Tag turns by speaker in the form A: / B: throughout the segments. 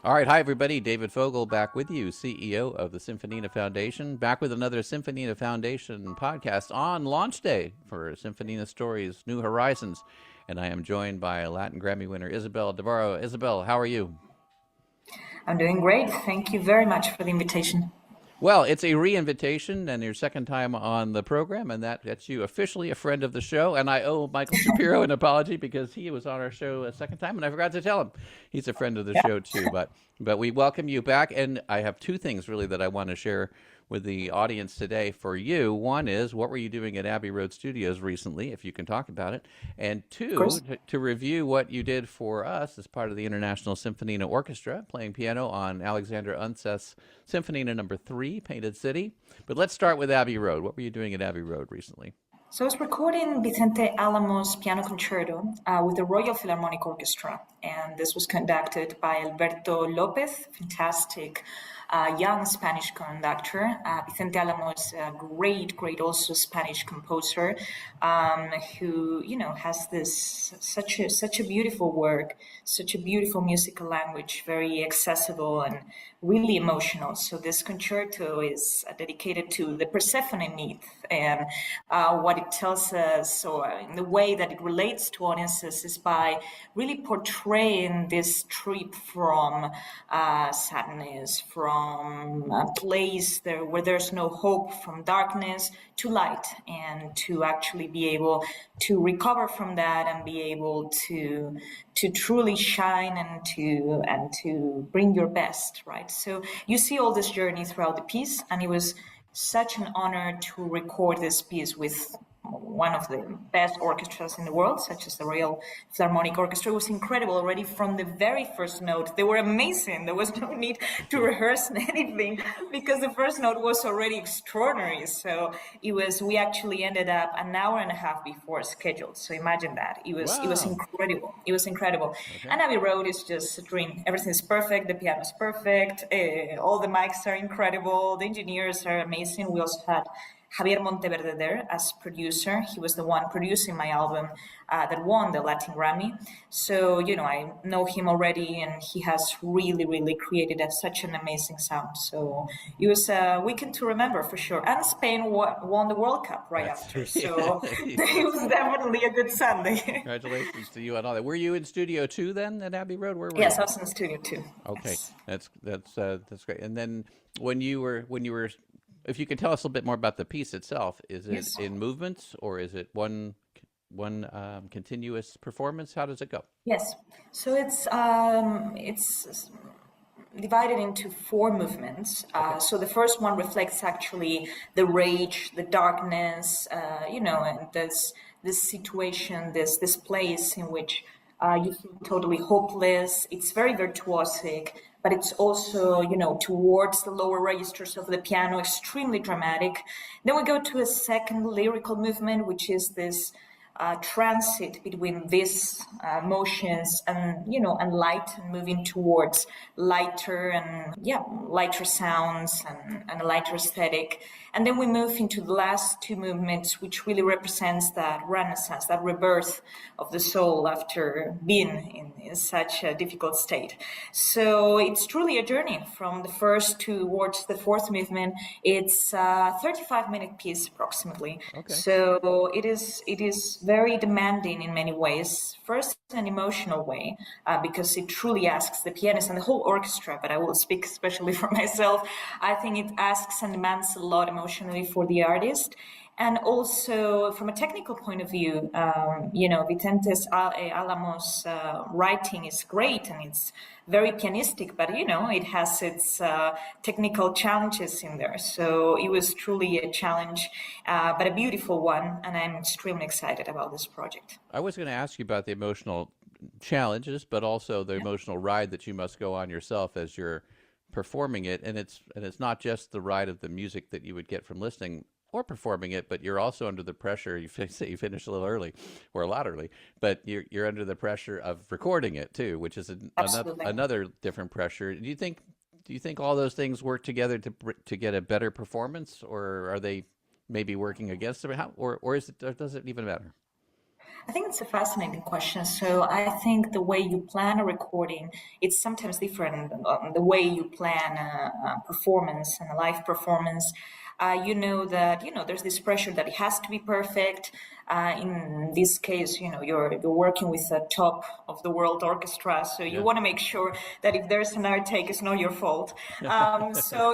A: All right, hi everybody. David Fogel back with you, CEO of the Symphonina Foundation, back with another Symphonina Foundation podcast on launch day for Symphonina Stories, New Horizons. And I am joined by Latin Grammy winner Isabel Dobarro. Isabel, how are you?
B: I'm doing great. Thank you very much for the invitation.
A: Well, it's a re-invitation and your second time on the program, and that gets you officially a friend of the show. And I owe Michael Shapiro an apology because he was on our show a second time, and I forgot to tell him he's a friend of the
B: Yeah.
A: show too. But we welcome you back, and I have two things really that I want to share with the audience today for you. One is, what were you doing at Abbey Road Studios recently, if you can talk about it? And
B: Of
A: two,
B: course.
A: to review what you did for us as part of the International Symphonina Orchestra, playing piano on Alexander Unseth's Symphonina Number 3, Painted City. But let's start with Abbey Road. What were you doing at Abbey Road recently?
B: So I was recording Vicente Alamo's piano concerto with the Royal Philharmonic Orchestra, and this was conducted by Alberto Lopez, fantastic young Spanish conductor. Vicente Alamo is a great also Spanish composer who has this such a beautiful work, such a beautiful musical language, very accessible and really emotional. So this concerto is dedicated to the Persephone myth and what it tells us, or in the way that it relates to audiences, is by really portraying this trip from sadness, from a place there where there's no hope, from darkness to light, and to actually be able to recover from that and be able to truly shine and to bring your best, right? So you see all this journey throughout the piece, and it was such an honor to record this piece with one of the best orchestras in the world, such as the Royal Philharmonic Orchestra. It was incredible already from the very first note. They were amazing. There was no need to rehearse anything because the first note was already extraordinary. So we actually ended up an hour and a half before schedule. So imagine that. It was
A: Wow.
B: incredible. It was incredible.
A: Okay.
B: And Abbey Road is just a dream. Everything is perfect. The piano is perfect. All the mics are incredible. The engineers are amazing. We also had Javier Monteverde there as producer. He was the one producing my album that won the Latin Grammy. So, I know him already, and he has really created such an amazing sound. So it was a weekend to remember for sure. And Spain won the World Cup right
A: That's
B: after. So it
A: that's
B: was definitely a good Sunday.
A: congratulations to you on all that. Were you in studio two then at Abbey Road? Where were
B: Yes,
A: you?
B: I was in the studio too.
A: Okay,
B: Yes.
A: that's great. And then when you were, if you could tell us a little bit more about the piece itself, is it
B: Yes.
A: in movements or is it one continuous performance? How does it go?
B: Yes. So it's divided into four movements.
A: Okay.
B: So the first one reflects actually the rage, the darkness, and this situation, this place in which you feel totally hopeless. It's very virtuosic, but it's also, towards the lower registers of the piano, extremely dramatic. Then we go to a second lyrical movement, which is this transit between these motions and light, and moving towards lighter and lighter sounds and a lighter aesthetic. And then we move into the last two movements, which really represents that renaissance, that rebirth of the soul after being in such a difficult state. So it's truly a journey from the first towards the fourth movement. It's a 35-minute piece approximately.
A: Okay.
B: So it is very demanding in many ways. First, in an emotional way, because it truly asks the pianist and the whole orchestra, but I will speak especially for myself. I think it asks and demands a lot emotionally for the artist. And also, from a technical point of view, Vicente's Alamo's writing is great and it's very pianistic, but it has its technical challenges in there. So it was truly a challenge, but a beautiful one, and I'm extremely excited about this project.
A: I was going to ask you about the emotional challenges, but also the
B: Yeah.
A: emotional ride that you must go on yourself as you're performing it. And it's not just the ride of the music that you would get from listening or performing it, but you're also under the pressure. Say you finish a little early, or a lot early, but you're under the pressure of recording it too, which is
B: Absolutely.
A: another different pressure. Do you think all those things work together to get a better performance, or are they maybe working against it? How, or is it, or does it even matter?
B: I think it's a fascinating question. So I think the way you plan a recording, it's sometimes different. The way you plan a performance and a live performance, you know that, there's this pressure that it has to be perfect. In this case, you're working with a top of the world orchestra, so you want to make sure that if there's an air take, it's not your fault. So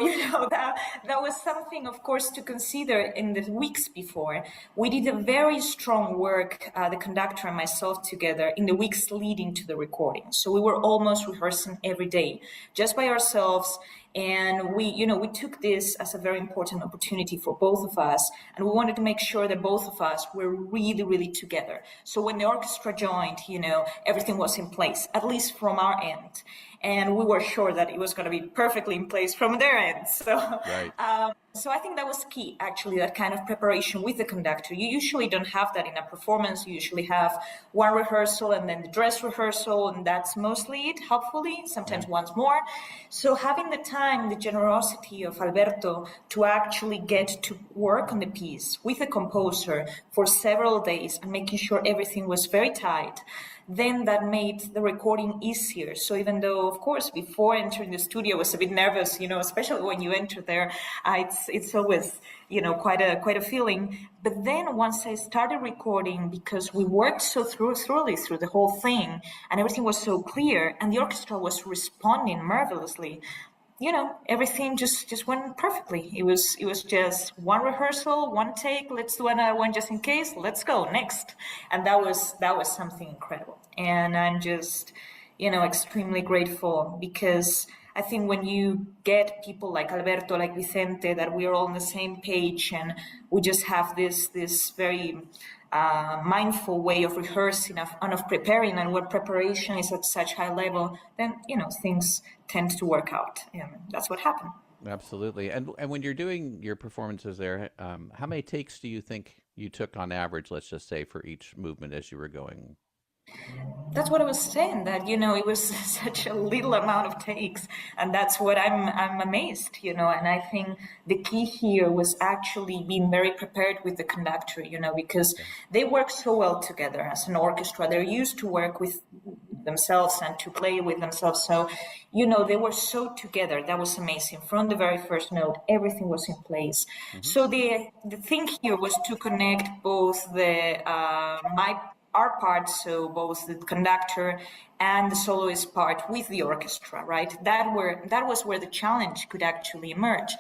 B: that was something, of course, to consider in the weeks before. We did a very strong work, the conductor and myself together, in the weeks leading to the recording. So we were almost rehearsing every day, just by ourselves. And we took this as a very important opportunity for both of us. And we wanted to make sure that both of us were really, really together. So when the orchestra joined, everything was in place, at least from our end. And we were sure that it was going to be perfectly in place from their end. So,
A: right.
B: So I think that was key, actually, that kind of preparation with the conductor. You usually don't have that in a performance. You usually have one rehearsal and then the dress rehearsal, and that's mostly it, hopefully, sometimes once more. So having the time, the generosity of Alberto to actually get to work on the piece with the composer for several days and making sure everything was very tight, then that made the recording easier. So even though, of course, before entering the studio I was a bit nervous, especially when you enter there, it's always, quite a feeling. But then once I started recording, because we worked so thoroughly through the whole thing and everything was so clear and the orchestra was responding marvelously, everything just went perfectly. It was just one rehearsal, one take, let's do another one just in case, let's go next. And that was something incredible. And I'm just, extremely grateful, because I think when you get people like Alberto, like Vicente, that we are all on the same page and we just have this very mindful way of rehearsing and of preparing, and where preparation is at such high level, then things tend to work out, and that's what happened.
A: Absolutely. And when you're doing your performances there, how many takes do you think you took on average, let's just say, for each movement as you were going?
B: That's what I was saying, that it was such a little amount of takes, and that's what I'm amazed, and I think the key here was actually being very prepared with the conductor, because they work so well together as an orchestra. They're used to work with themselves and to play with themselves, so they were so together. That was amazing. From the very first note, everything was in place. So the thing here was to connect both our part, so both the conductor and the soloist part, with the orchestra, right? That was where the challenge could actually emerge.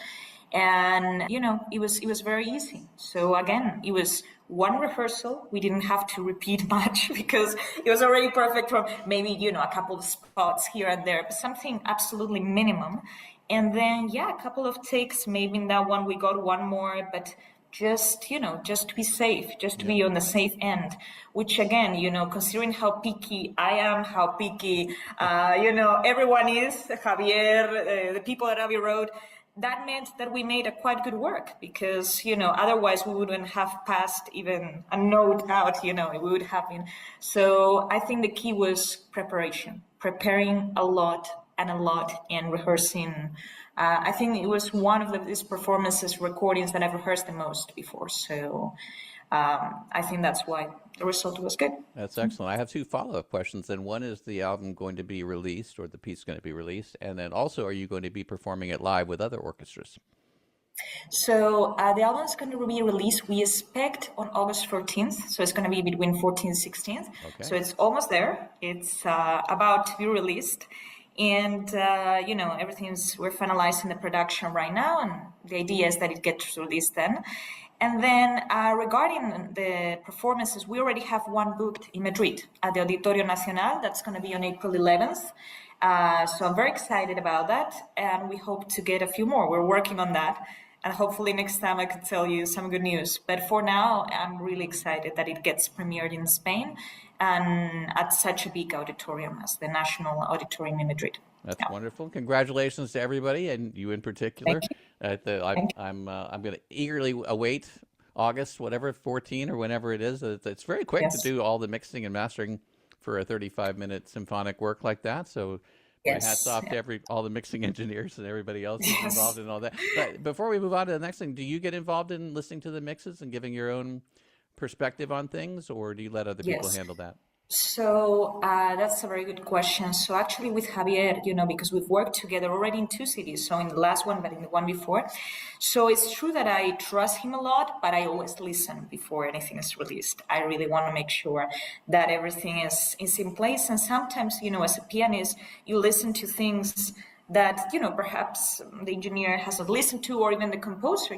B: And it was very easy. So again, it was one rehearsal. We didn't have to repeat much because it was already perfect, from maybe a couple of spots here and there, but something absolutely minimum. And then a couple of takes. Maybe in that one we got one more, but just to be safe, just to be on the safe end, which again, considering how picky I am, how picky everyone is, Javier, the people at Abbey Road, that meant that we made a quite good work, because otherwise we wouldn't have passed even a note out, it would have been. So I think the key was preparing a lot and rehearsing. I think it was one of these performances recordings that I've rehearsed the most before. So I think that's why the result was good.
A: That's excellent. I have two follow-up questions. And one, is the album going to be released, or the piece going to be released? And then also, are you going to be performing it live with other orchestras?
B: So the album is going to be released, we expect, on August 14th. So it's going to be between 14th and 16th. Okay. So it's almost there. It's about to be released. And, we're finalizing the production right now, and the idea is that it gets released then. And then regarding the performances, we already have one booked in Madrid at the Auditorio Nacional. That's going to be on April 11th. So I'm very excited about that, and we hope to get a few more. We're working on that, and hopefully next time I can tell you some good news. But for now, I'm really excited that it gets premiered in Spain, and at such a big auditorium as the National Auditorium in Madrid.
A: That's wonderful. Congratulations to everybody, and you in particular. I'm going to eagerly await August, whatever, 14 or whenever it is. It's very quick to do all the mixing and mastering for a 35-minute symphonic work like that. So my hat's off to all the mixing engineers and everybody else who's involved in all that. But before we move on to the next thing, do you get involved in listening to the mixes and giving your own perspective on things, or do you let other people
B: Yes.
A: handle that?
B: So that's a very good question. So actually with Javier, because we've worked together already in two cities, so in the last one, but in the one before. So it's true that I trust him a lot, but I always listen before anything is released. I really want to make sure that everything is in place. And sometimes, as a pianist, you listen to things that perhaps the engineer hasn't listened to, or even the composer.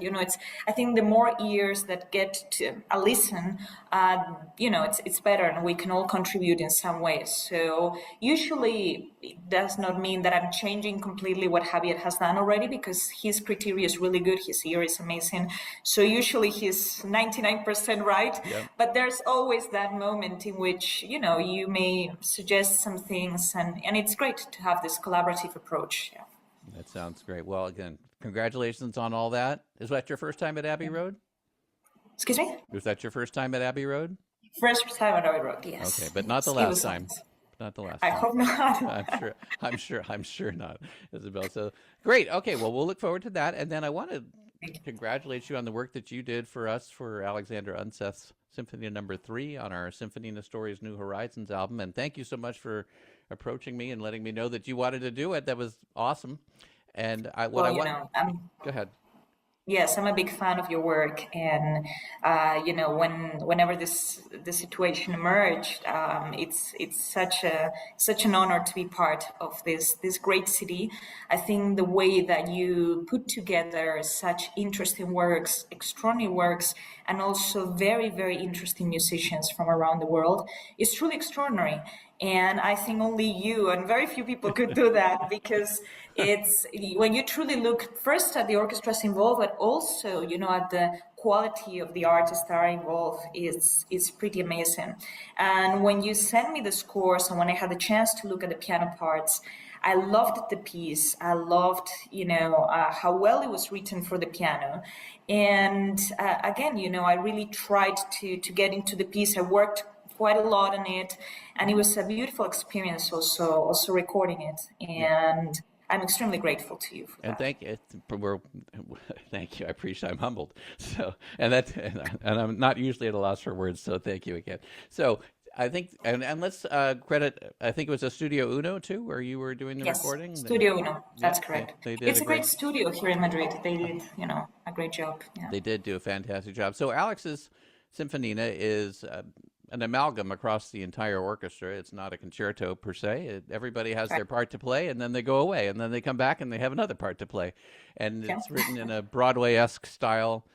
B: I think the more ears that get to a listen, it's better, and we can all contribute in some ways. So usually it does not mean that I'm changing completely what Javier has done already, because his criteria is really good, his ear is amazing. So usually he's 99% right.
A: Yep.
B: But there's always that moment in which you may suggest some things, and it's great to have this collaborative approach. Yeah.
A: That sounds great. Well, again, congratulations on all that. Is that your first time at Abbey Road?
B: Excuse me?
A: Was that your first time at Abbey Road?
B: First time at Abbey Road, yes.
A: Okay, but not the last time. Not the last
B: I
A: time.
B: hope not.
A: I'm sure not, Isabel. So great. Okay, well, we'll look forward to that. And then I want to congratulate you on the work that you did for us for Alexander Unseth's Symphony No. 3 on our Symphonina Stories New Horizons album. And thank you so much for approaching me and letting me know that you wanted to do it. That was awesome. And
B: Go
A: ahead.
B: Yes, I'm a big fan of your work, and whenever the situation emerged, it's such an honor to be part of this great city. I think the way that you put together such interesting works, extraordinary works, and also very, very interesting musicians from around the world is truly extraordinary. And I think only you and very few people could do that, because it's when you truly look first at the orchestras involved, but also, at the quality of the artists that are involved, is pretty amazing. And when you sent me the scores, and when I had the chance to look at the piano parts, I loved the piece. I loved, how well it was written for the piano. And again, I really tried to get into the piece. I worked quite a lot on it, and it was a beautiful experience also recording it. And I'm extremely grateful to you for that.
A: Thank you. I appreciate. I'm humbled. So, and I'm not usually at a loss for words. So, thank you again. So, I think, and let's credit. I think it was a Studio Uno too, where you were doing the recording.
B: Studio Uno. That's correct.
A: They did
B: it's a great studio here in Madrid. They did, a great job. Yeah.
A: They did do a fantastic job. So, Alex's Symphonina is an amalgam across the entire orchestra. It's not a concerto per se. Everybody has their part to play, and then they go away, and then they come back and they have another part to play. And it's written in a Broadway-esque style.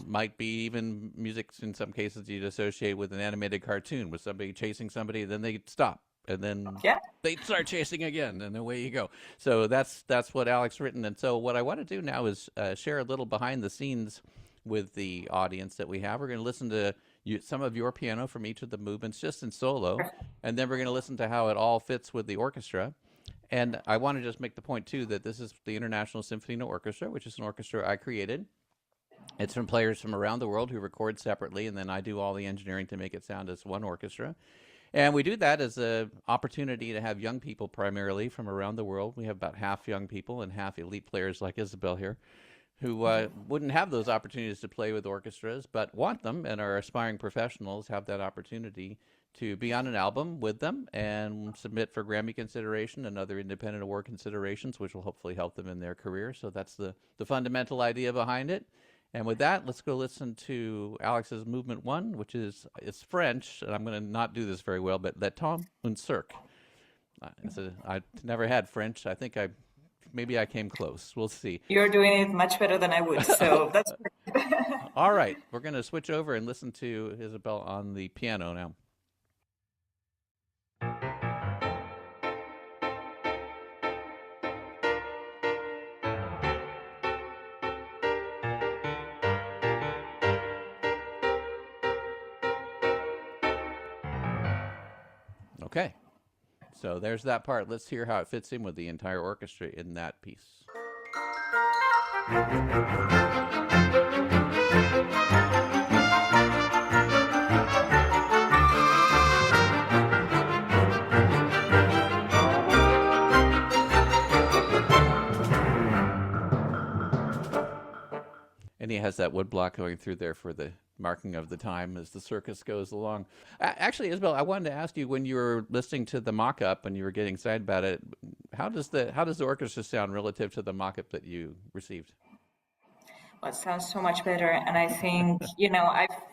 A: Might be even music in some cases you'd associate with an animated cartoon, with somebody chasing somebody, then they stop, and then they start chasing again, and away you go. So that's what Alex written. And so what I want to do now is share a little behind the scenes with the audience that we have. We're going to listen to some of your piano from each of the movements just in solo, and then we're going to listen to how it all fits with the orchestra. And I want to just make the point too that this is the International Symphonina Orchestra, which is an orchestra I created. It's from players from around the world who record separately, and then I do all the engineering to make it sound as one orchestra. And we do that as an opportunity to have young people primarily from around the world. We have about half young people and half elite players like Isabel here, who wouldn't have those opportunities to play with orchestras, but want them, and our aspiring professionals have that opportunity to be on an album with them and submit for Grammy consideration and other independent award considerations, which will hopefully help them in their career. So that's the fundamental idea behind it. And with that, let's go listen to Alex's Movement 1, which it's French, and I'm going to not do this very well, but Le Temps un Cirque. I've never had French. I think maybe I came close. We'll see.
B: You're doing it much better than I would, so that's
A: All right. We're going to switch over and listen to Isabel on the piano now. Okay. So there's that part. Let's hear how it fits in with the entire orchestra in that piece. And he has that wood block going through there for the marking of the time as the circus goes along. Actually, Isabel, I wanted to ask you, when you were listening to the mock-up and you were getting excited about it, how does the orchestra sound relative to the mock-up that you received?
B: Well, it sounds so much better. And I think,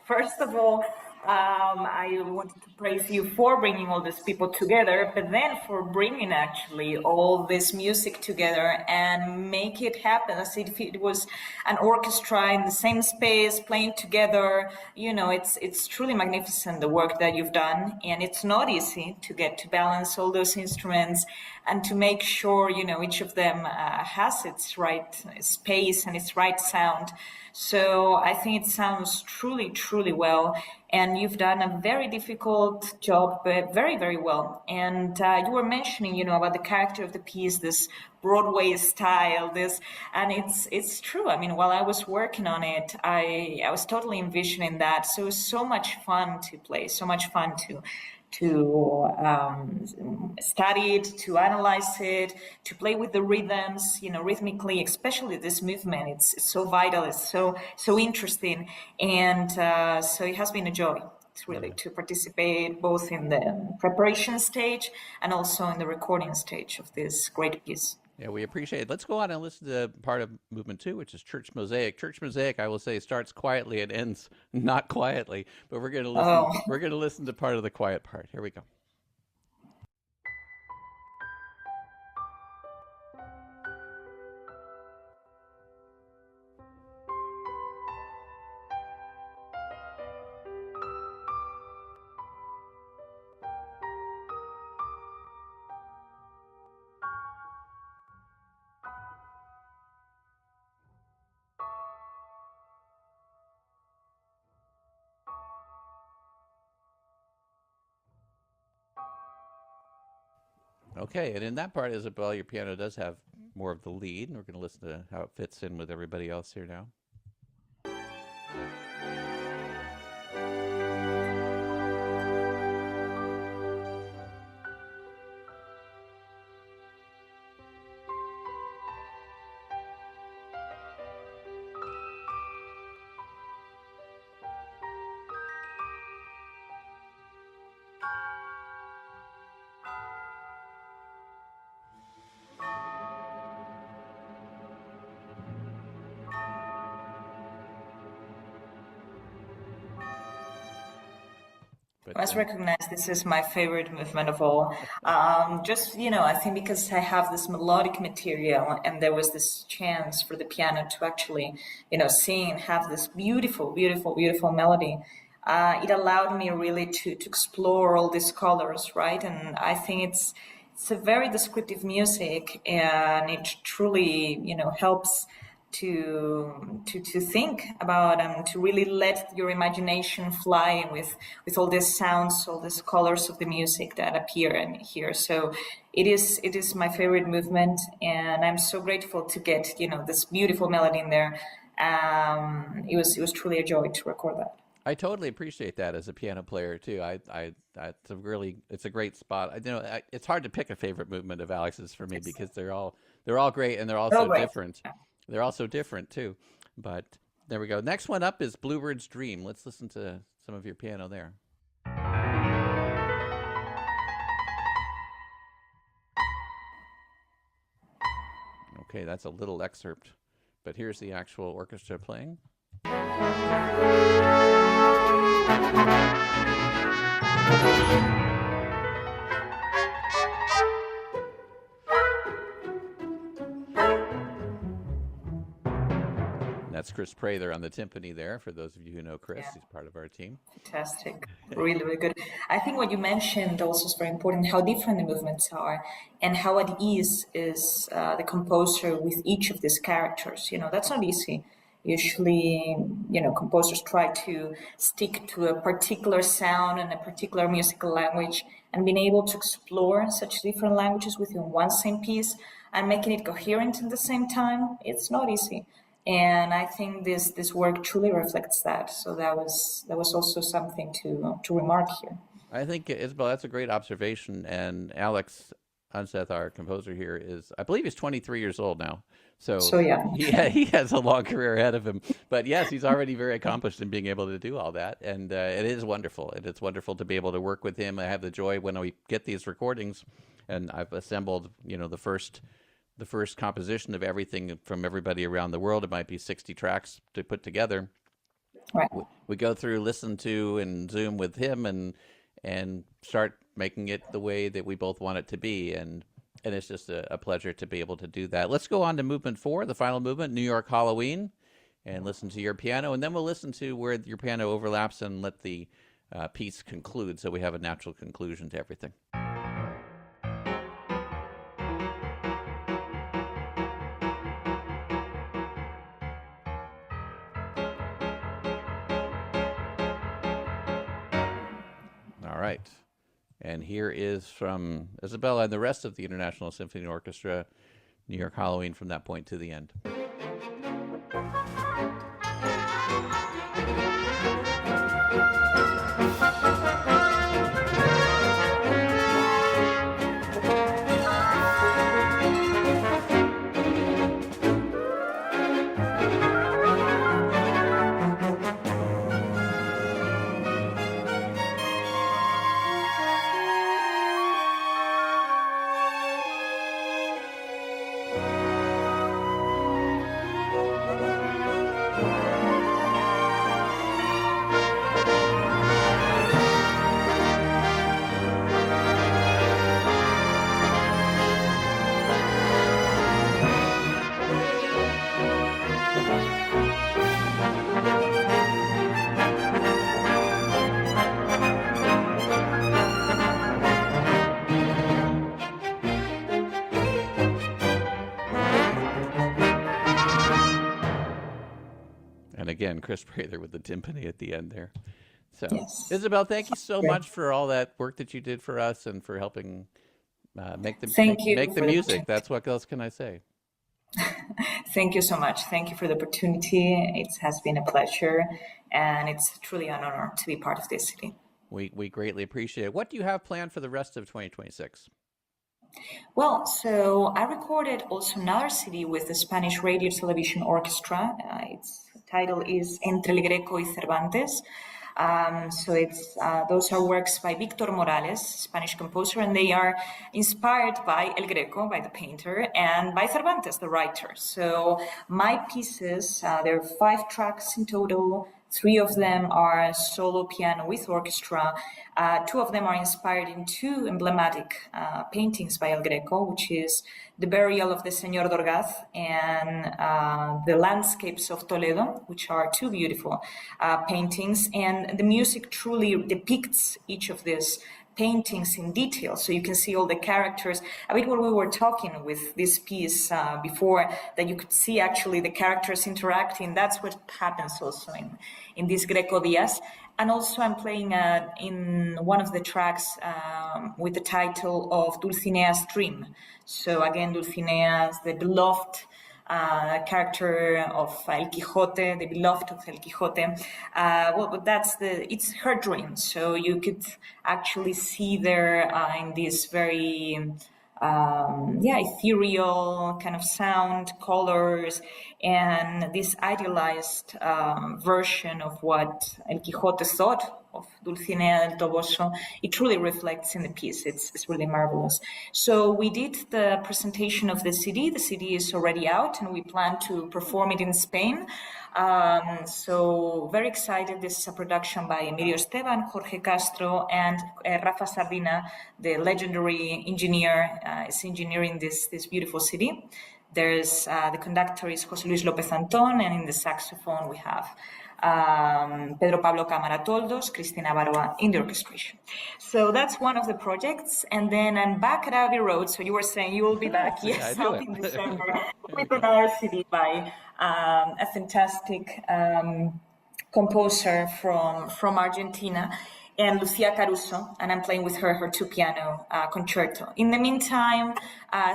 B: first of all, I wanted to praise you for bringing all these people together, but then for bringing actually all this music together and make it happen as if it was an orchestra in the same space playing together. It's truly magnificent, the work that you've done. And it's not easy to get to balance all those instruments and to make sure, each of them has its right space and its right sound. So I think it sounds truly, truly well. And you've done a very difficult job, but very, very well. And you were mentioning, about the character of the piece, this Broadway style, and it's true. I mean, while I was working on it, I was totally envisioning that. So it was so much fun to play, so much fun to study it, to analyze it, to play with the rhythms, rhythmically, especially this movement. It's so vital, it's so interesting. And so it has been a joy really to participate both in the preparation stage and also in the recording stage of this great piece.
A: Yeah, we appreciate it. Let's go on and listen to part of movement 2, which is Church Mosaic. Church Mosaic, I will say, starts quietly and ends not quietly, but we're going to listen. We're going to listen to part of the quiet part. Here we go. Okay, and in that part, Isabel, your piano does have more of the lead, and we're going to listen to how it fits in with everybody else here now.
B: I must recognize this is my favorite movement of all. I think because I have this melodic material and there was this chance for the piano to actually, sing and have this beautiful, beautiful, beautiful melody. It allowed me really to explore all these colors, right? And I think it's a very descriptive music, and it truly, helps to think about and to really let your imagination fly with all these sounds, all these colors of the music that appear in here. So it is my favorite movement, and I'm so grateful to get this beautiful melody in there. It was truly a joy to record that.
A: I totally appreciate that as a piano player too. It's a great spot. It's hard to pick a favorite movement of Alex's for me because they're all great, and they're all so different. They're also different too, but there we go. Next one up is Bluebird's Dream. Let's listen to some of your piano there. Okay, that's a little excerpt, but here's the actual orchestra playing. That's Chris Prather on the timpani there. For those of you who know Chris, he's part of our team.
B: Fantastic. Really, really good. I think what you mentioned also is very important, how different the movements are and how at ease is the composer with each of these characters. That's not easy. Usually, composers try to stick to a particular sound and a particular musical language, and being able to explore such different languages within one same piece and making it coherent at the same time, it's not easy. And I think this work truly reflects that. So that was also something to remark here.
A: I think, Isabel, that's a great observation. And Alex, Unseth, our composer here, is, I believe he's 23 years old now. So
B: yeah.
A: he has a long career ahead of him. But yes, he's already very accomplished in being able to do all that. And it is wonderful. And it's wonderful to be able to work with him. I have the joy when we get these recordings, and I've assembled, the first composition of everything from everybody around the world. It might be 60 tracks to put together.
B: Right.
A: We go through, listen to, and Zoom with him, and start making it the way that we both want it to be. And it's just a pleasure to be able to do that. Let's go on to movement 4, the final movement, New York Halloween, and listen to your piano. And then we'll listen to where your piano overlaps and let the piece conclude, so we have a natural conclusion to everything. All right. And here is from Isabella and the rest of the International Symphony Orchestra, New York Halloween, from that point to the end. And again, Chris Prather with the timpani at the end there. So, yes. Isabel, thank you so much for all that work that you did for us and for helping make the music. That's what else can I say?
B: Thank you so much. Thank you for the opportunity. It has been a pleasure, and it's truly an honor to be part of this city.
A: We greatly appreciate it. What do you have planned for the rest of 2026?
B: Well, so I recorded also another CD with the Spanish Radio Television Orchestra. Its title is Entre el Greco y Cervantes. So it's those are works by Víctor Morales, Spanish composer, and they are inspired by El Greco, by the painter, and by Cervantes, the writer. So my pieces, there are 5 tracks in total. 3 of them are solo piano with orchestra. 2 of them are inspired in 2 emblematic paintings by El Greco, which is The Burial of the Señor d'Orgaz and The Landscapes of Toledo, which are 2 beautiful paintings. And the music truly depicts each of these paintings in detail, so you can see all the characters. A bit what we were talking with this piece before, that you could see actually the characters interacting. That's what happens also in this Greco Diaz. And also I'm playing in one of the tracks with the title of Dulcinea's Dream. So again, Dulcinea is the beloved character of El Quijote, the beloved of El Quijote. Well, it's her dream. So you could actually see there in this very ethereal kind of sound, colors, and this idealized version of what El Quijote thought of Dulcinea del Toboso. It truly reflects in the piece. It's really marvelous. So we did the presentation of the CD. The CD is already out, and we plan to perform it in Spain. So very excited. This is a production by Emilio Esteban, Jorge Castro, and Rafa Sardina, the legendary engineer, is engineering this beautiful CD. There's the conductor is José Luis López Antón, and in the saxophone we have Pedro Pablo Cámara Toldos, Cristina Barba in the orchestration. So that's one of the projects. And then I'm back at Abbey Road. So you were saying you will be back. Yes, I'll be in December with another CD by a fantastic composer from Argentina, and Lucia Caruso, and I'm playing with her 2-piano concerto. In the meantime,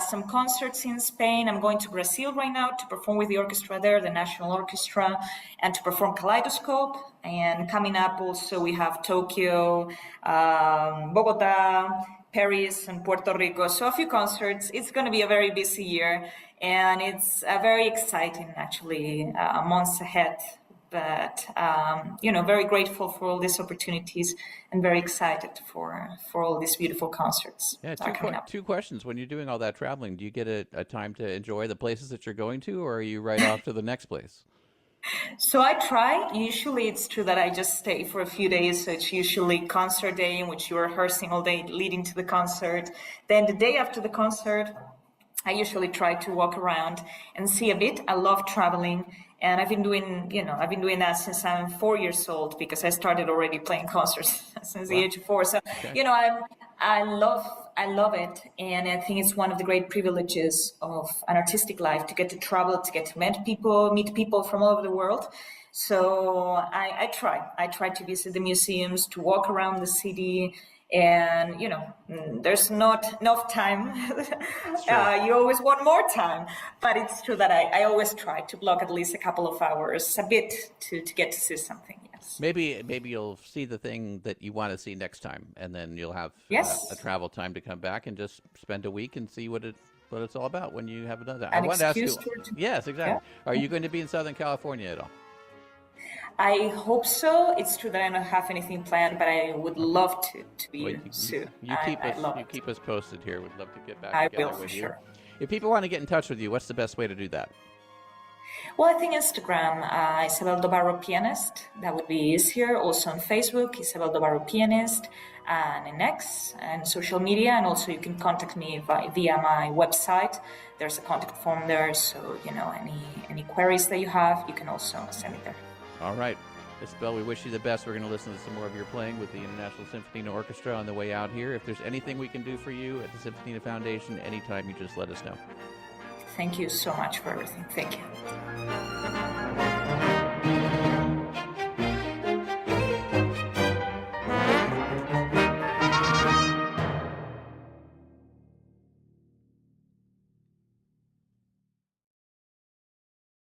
B: some concerts in Spain. I'm going to Brazil right now to perform with the orchestra there, the National Orchestra, and to perform Kaleidoscope. And coming up also, we have Tokyo, Bogota, Paris and Puerto Rico. So a few concerts. It's going to be a very busy year, and it's very exciting, actually, months ahead. But, very grateful for all these opportunities and very excited for all these beautiful concerts
A: Yeah,
B: that are coming up.
A: two questions. When you're doing all that traveling, do you get a time to enjoy the places that you're going to, or are you right off to the next place?
B: So I try. Usually it's true that I just stay for a few days. So it's usually concert day in which you're rehearsing all day leading to the concert. Then the day after the concert, I usually try to walk around and see a bit. I love traveling, and I've been doing that since I'm 4 years old, because I started already playing concerts since the age of 4. So,
A: Okay.
B: I love it, and I think it's one of the great privileges of an artistic life to get to travel, to get to meet people from all over the world. So I try to visit the museums, to walk around the city. And, there's not enough time. You always want more time. But it's true that I always try to block at least a couple of hours, a bit, to get to see something, yes.
A: Maybe you'll see the thing that you want to see next time, and then you'll have
B: Yes.
A: a travel time to come back and just spend a week and see what it's all about when you have another.
B: An
A: I want to ask you.
B: excuse to-
A: Yes, exactly.
B: Yeah.
A: Are you going to be in Southern California at all?
B: I hope so. It's true that I don't have anything planned, but I would love to be soon.
A: You keep
B: I
A: us
B: love it.
A: keep us posted here. We'd love to get back
B: I
A: together
B: will, for
A: with you.
B: sure.
A: If people want to get in touch with you, what's the best way to do that?
B: Well, I think Instagram, Isabel Dobarro Pianist, that would be easier. Also on Facebook, Isabel Dobarro Pianist, and in X, and social media. And also you can contact me via my website. There's a contact form there. So, any queries that you have, you can also send it there.
A: All right. Isabel, we wish you the best. We're going to listen to some more of your playing with the International Symphonina Orchestra on the way out here. If there's anything we can do for you at the Symphonina Foundation, anytime, you just let us know.
B: Thank you so much for everything. Thank you.